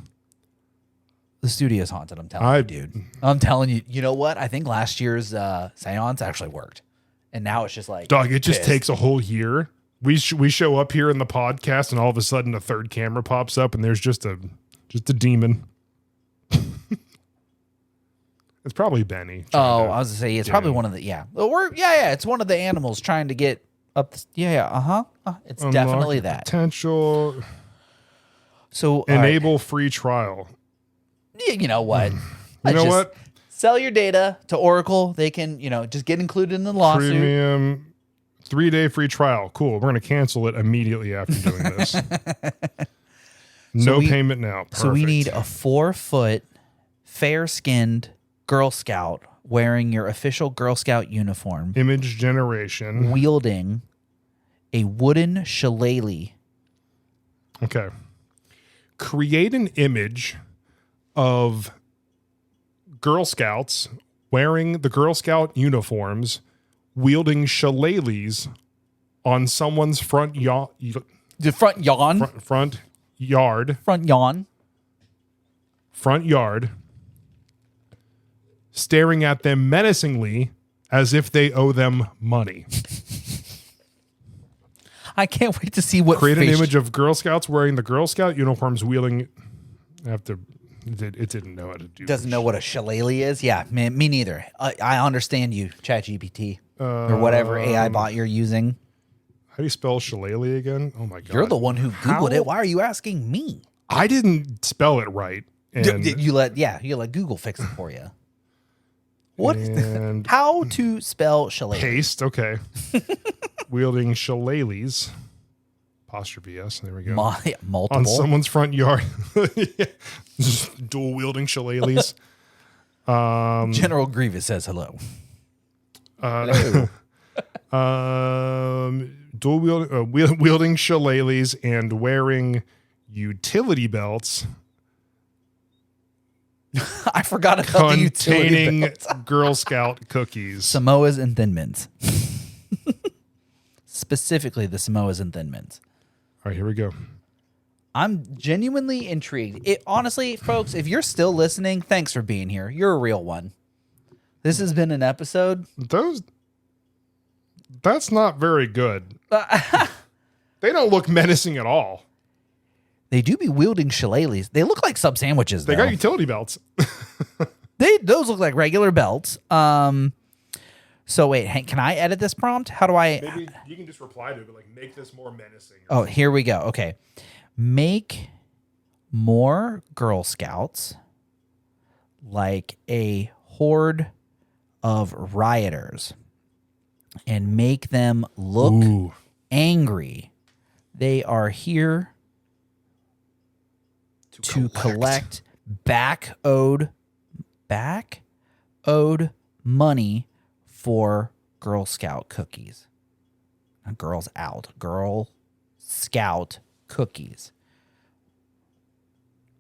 The studio's haunted. I'm telling you, dude. I'm telling you. You know what? I think last year's seance actually worked, and now it's just like Dog, it just pissed. takes a whole year. We show up here in the podcast, and all of a sudden, a third camera pops up, and there's just a demon. It's probably Benny. Oh, I was gonna say it's probably one of the it's one of the animals trying to get up. It's definitely that. Potential So all right. enable free trial. Yeah, you know what? You know what? Sell your data to Oracle. They can just get included in the lawsuit. Premium 3-day free trial. Cool. We're going to cancel it immediately after doing this. No payment now. Perfect. So we need a 4-foot, fair-skinned Girl Scout wearing your official Girl Scout uniform, image generation. wielding a wooden shillelagh. Okay. Create an image of Girl Scouts wearing the Girl Scout uniforms, wielding shillelaghs on someone's front The front yawn. front yard, staring at them menacingly as if they owe them money. I can't wait to see what Create an face- image of Girl Scouts wearing the Girl Scout uniforms, wielding. It didn't know how to do. Doesn't know what a shillelagh is. Yeah, man, me neither. I understand you, ChatGPT, or whatever AI bot you're using. How do you spell shillelagh again? Oh my god! You're the one who Googled it. Why are you asking me? I didn't spell it right. And, You let Google fix it for you. What? and How to spell shillelagh? paste. Okay. Wielding shillelaghs. Apostrophe S. There we go. Multiple. On someone's front yard. Just dual wielding shillelaghs. General Grievous says hello. Dual wielding shillelaghs and wearing utility belts I forgot about the utility containing belt. Girl Scout cookies. Samoas and Thin Mints. Specifically, the Samoas and Thin Mints. All right, here we go. I'm genuinely intrigued. Honestly, folks, if you're still listening, thanks for being here. You're a real one. This has been an episode. That's not very good. They don't look menacing at all. They do be wielding shillelaghs. They look like sub sandwiches. They though. got utility belts. Those look like regular belts. So wait, Hank, can I edit this prompt? How do I? Maybe you can just reply to it, but like make this more menacing. Oh, here we go. Okay. Make more Girl Scouts like a horde of rioters and make them look Ooh. angry. They are here to collect back owed money for Girl Scout cookies. Not Girls Out. Girl Scout cookies.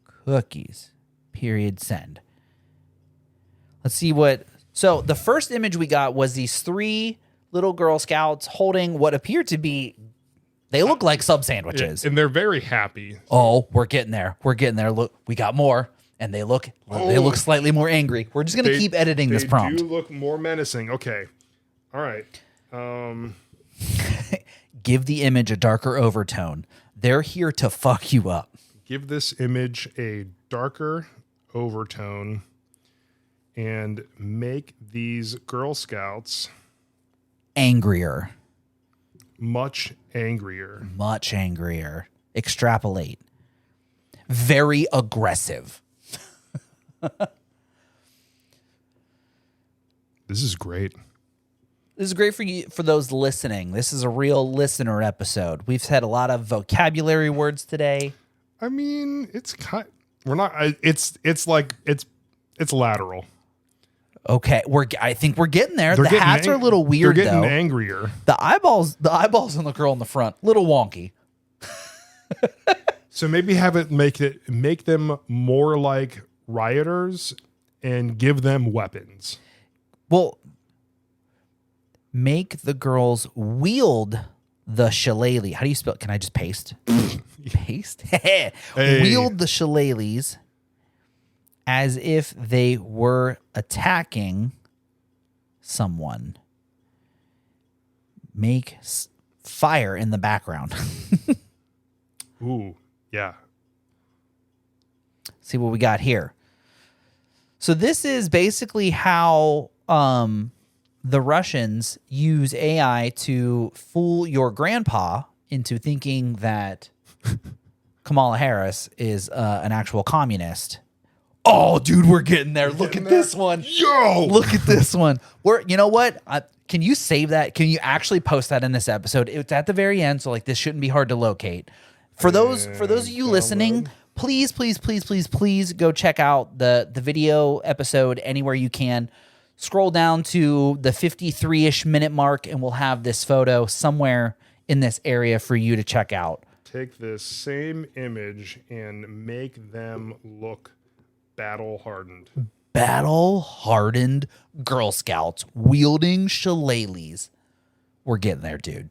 Cookies. Period. Send. Let's see what. So the first image we got was these 3 little Girl Scouts holding what appear to be. They look like sub sandwiches. And they're very happy. Oh, we're getting there. We're getting there. Look, we got more, and they look slightly more angry. We're just gonna keep editing this prompt. They do look more menacing. Okay. All right. Give the image a darker overtone. They're here to fuck you up. Give this image a darker overtone and make these Girl Scouts Angrier. much angrier. Much angrier. Extrapolate. Very aggressive. This is great. This is great for you, for those listening. This is a real listener episode. We've had a lot of vocabulary words today. I mean, it's we're not. It's like it's lateral. Okay, I think we're getting there. They're The getting hats are a little weird They're getting though. angrier. The eyeballs on the girl in the front, little wonky. So maybe make them more like rioters and give them weapons. Well, make the girls wield the shillelagh. How do you spell it? Can I just paste? Paste? Hey. Wield the shillelaghs as if they were attacking someone. Make fire in the background. Ooh, yeah. See what we got here. So this is basically how the Russians use AI to fool your grandpa into thinking that Kamala Harris is an actual communist. Oh, dude, we're getting there. Look at this one. Yo! Look at this one. You know what? Can you save that? Can you actually post that in this episode? It's at the very end, so like this shouldn't be hard to locate. For those of you listening, please go check out the video episode anywhere you can. Scroll down to the 53-ish minute mark, and we'll have this photo somewhere in this area for you to check out. Take this same image and make them look battle-hardened. Battle-hardened Girl Scouts wielding shillelaghs. We're getting there, dude.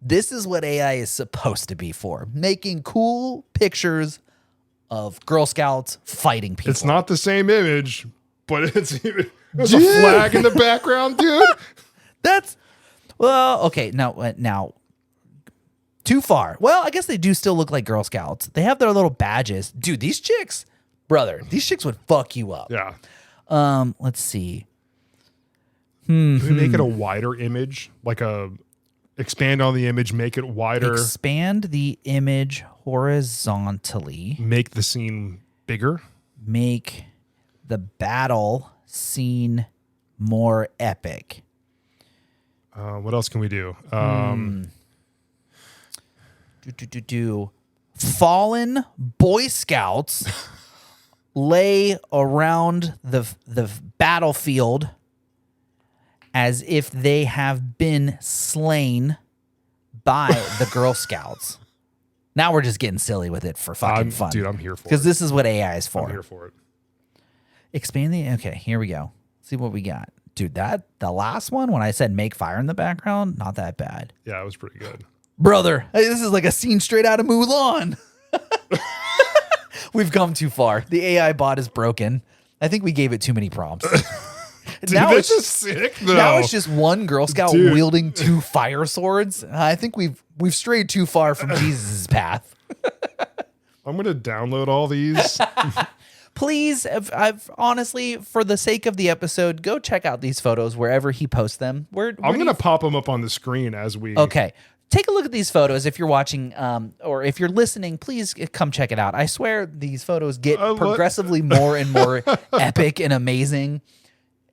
This is what AI is supposed to be for. Making cool pictures of Girl Scouts fighting people. It's not the same image, but there's a flag in the background, dude. Okay, now too far. Well, I guess they do still look like Girl Scouts. They have their little badges. Dude, these chicks would fuck you up. Yeah. Let's see. Can we make it a wider image? Expand on the image, make it wider. Expand the image horizontally. Make the scene bigger. Make the battle scene more epic. What else can we do? Fallen Boy Scouts lay around the battlefield as if they have been slain by the Girl Scouts. Now we're just getting silly with it for fucking fun. Dude, I'm here for it. Because this is what AI is for. I'm here for it. Expand the... Okay, here we go. See what we got. Dude, the last one, when I said make fire in the background, not that bad. Yeah, it was pretty good. Brother, this is like a scene straight out of Mulan. We've come too far. The AI bot is broken. I think we gave it too many prompts. Dude, this is sick, though. Now it's just one Girl Scout Dude. wielding 2 fire swords. I think we've strayed too far from Jesus' path. I'm going to download all these. Please, I've honestly, for the sake of the episode, go check out these photos wherever he posts them. I'm going to pop them up on the screen as we. Okay. Take a look at these photos if you're watching, or if you're listening, please come check it out. I swear these photos get progressively more and more epic and amazing.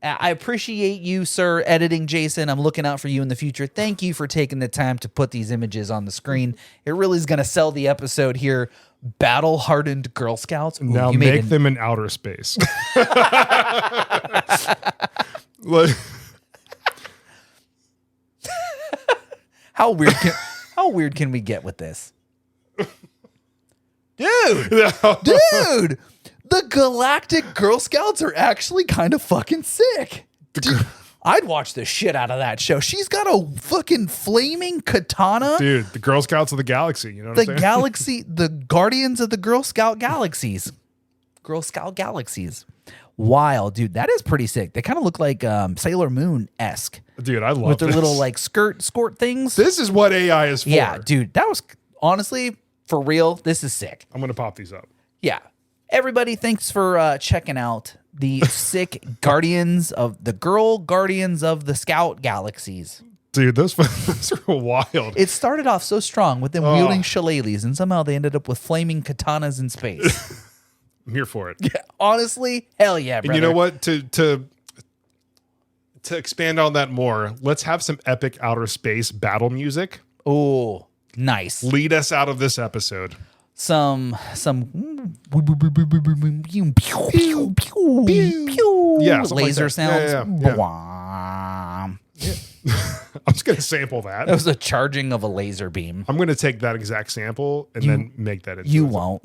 I appreciate you, sir, editing Jason. I'm looking out for you in the future. Thank you for taking the time to put these images on the screen. It really is going to sell the episode here. Battle-hardened Girl Scouts. Ooh, now make them in outer space. How weird can we get with this? Dude, the Galactic Girl Scouts are actually kind of fucking sick. Dude, I'd watch the shit out of that show. She's got a fucking flaming katana. Dude, the Girl Scouts of the galaxy. You know what I'm saying? The galaxy, the guardians of the Girl Scout galaxies. Girl Scout galaxies. Wild, dude. That is pretty sick. They kind of look like Sailor Moon-esque. Dude, I love with their this. little like skort things. This is what AI is for. Yeah, dude. That was honestly, for real, this is sick. I'm going to pop these up. Yeah. Everybody, thanks for checking out the sick Guardians of the Scout Galaxies. Dude, those are wild. It started off so strong with them wielding shillelaghs, and somehow they ended up with flaming katanas in space. I'm here for it. Yeah, honestly, hell yeah, brother. And you know what? To expand on that more, let's have some epic outer space battle music. Oh, nice. Lead us out of this episode. Some Yeah, laser like sounds. Yeah. I'm just gonna sample that. That was a charging of a laser beam. I'm gonna take that exact sample and then make that into You won't,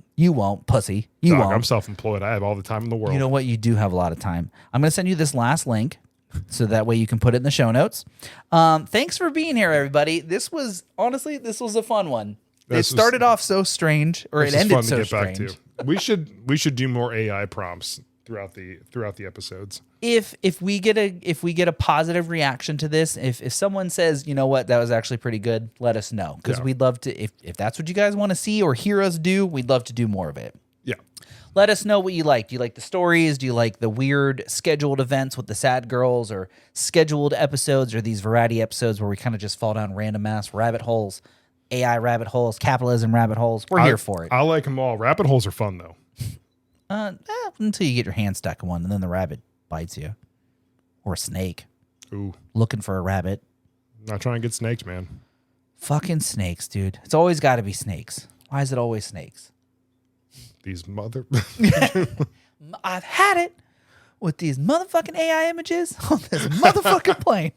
pussy. You won't. I'm self-employed. I have all the time in the world. You know what? You do have a lot of time. I'm gonna send you this last link, so that way you can put it in the show notes. Thanks for being here, everybody. This was a fun one. It started off so strange, or it ended so strange. We should do more AI prompts throughout the episodes. If we get a positive reaction to this, if someone says, you know what, that was actually pretty good, let us know, because we'd love to. If that's what you guys want to see or hear us do, we'd love to do more of it. Yeah. Let us know what you like. Do you like the stories? Do you like the weird scheduled events with the sad girls, or scheduled episodes, or these variety episodes where we kind of just fall down random ass rabbit holes? AI rabbit holes, capitalism rabbit holes. We're here for it. I like them all. Rabbit holes are fun though. Until you get your hand stuck in one and then the rabbit bites you. Or a snake. Ooh. Looking for a rabbit. Not trying to get snakes, man. Fucking snakes, dude. It's always got to be snakes. Why is it always snakes? These mother... I've had it with these motherfucking AI images on this motherfucking plane.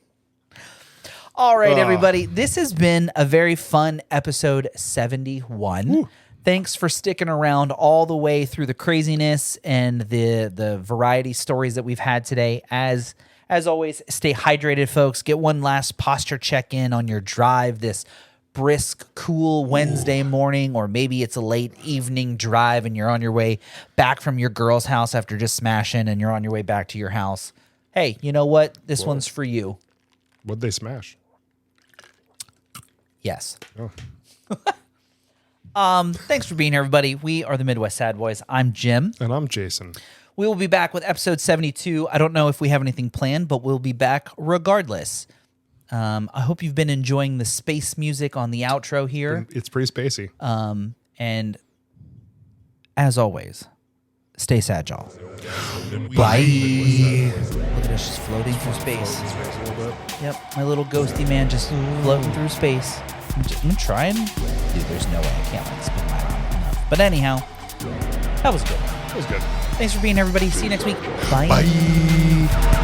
All right, everybody. This has been a very fun episode 71. Ooh. Thanks for sticking around all the way through the craziness and the variety stories that we've had today. As always, stay hydrated, folks. Get one last posture check-in on your drive this brisk, cool Wednesday morning, or maybe it's a late evening drive and you're on your way back from your girl's house after just smashing and you're on your way back to your house. Hey, you know what? This one's for you. What'd they smash? Yes. Oh. Thanks for being here, everybody. We are the Midwest Sad Boys. I'm Jim. And I'm Jason. We will be back with episode 72. I don't know if we have anything planned, but we'll be back regardless. I hope you've been enjoying the space music on the outro here. It's pretty spacey. And as always, stay sad, y'all. Bye. Look at us just floating through space. Yep, my little ghosty man just floating through space. I'm trying. Dude, there's no way I can't like spin my arm enough. But anyhow, that was good. That was good. Thanks for being here, everybody. See you next week. Bye. Bye.